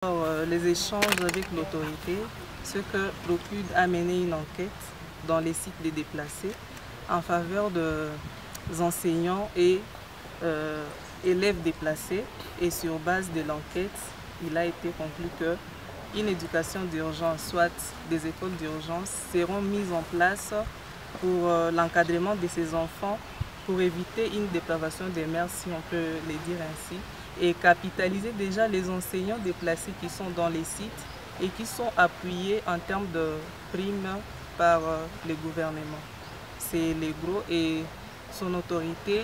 Les échanges avec l'autorité, ce que l'OPUD a mené une enquête dans les sites des déplacés en faveur des enseignants et élèves déplacés. Et sur base de l'enquête, il a été conclu qu'une éducation d'urgence, soit des écoles d'urgence, seront mises en place pour l'encadrement de ces enfants, pour éviter une dépravation des mœurs, si on peut les dire ainsi, et capitaliser déjà les enseignants déplacés qui sont dans les sites et qui sont appuyés en termes de primes par le gouvernement. C'est les gros et son autorité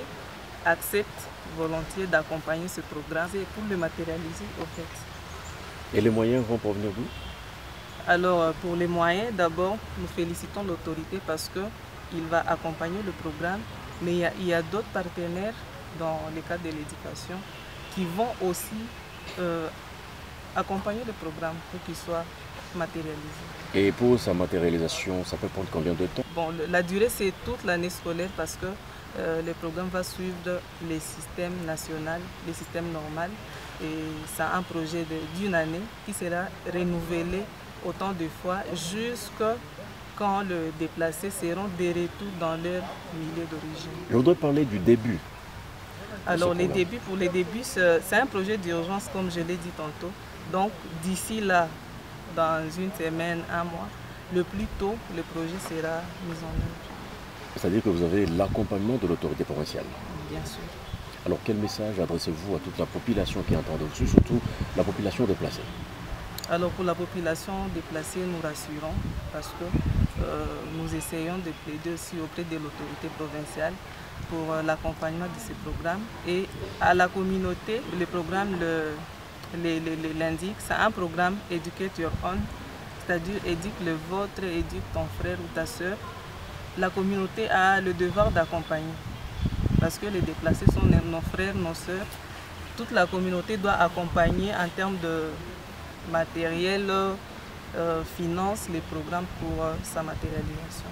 accepte volontiers d'accompagner ce programme pour le matérialiser au fait. Et les moyens vont provenir d'où? Alors pour les moyens, d'abord nous félicitons l'autorité parce qu'il va accompagner le programme, mais il y a d'autres partenaires dans le cadre de l'éducation qui vont aussi accompagner le programme pour qu'il soit matérialisé. Et pour sa matérialisation, ça peut prendre combien de temps? Bon, la durée, c'est toute l'année scolaire parce que le programme va suivre les systèmes nationaux, les systèmes normaux. Et c'est un projet d'une année qui sera renouvelé autant de fois jusqu'à quand les déplacés seront de retour dans leur milieu d'origine. Je voudrais parler du début. Alors pour les débuts, c'est un projet d'urgence comme je l'ai dit tantôt. Donc d'ici là, dans une semaine, un mois, le plus tôt, le projet sera mis en œuvre. C'est-à-dire que vous avez l'accompagnement de l'autorité provinciale. Bien sûr. Alors quel message adressez-vous à toute la population qui entend dessus, surtout la population déplacée? Alors pour la population déplacée, nous rassurons parce que nous essayons de plaider aussi auprès de l'autorité provinciale pour l'accompagnement de ces programmes. Et à la communauté, le programme l'indique, c'est un programme Educate Your Own, c'est-à-dire éduque le vôtre, éduque ton frère ou ta soeur. La communauté a le devoir d'accompagner parce que les déplacés sont nos frères, nos soeurs. Toute la communauté doit accompagner en termes de matériel, finance les programmes pour sa matérialisation.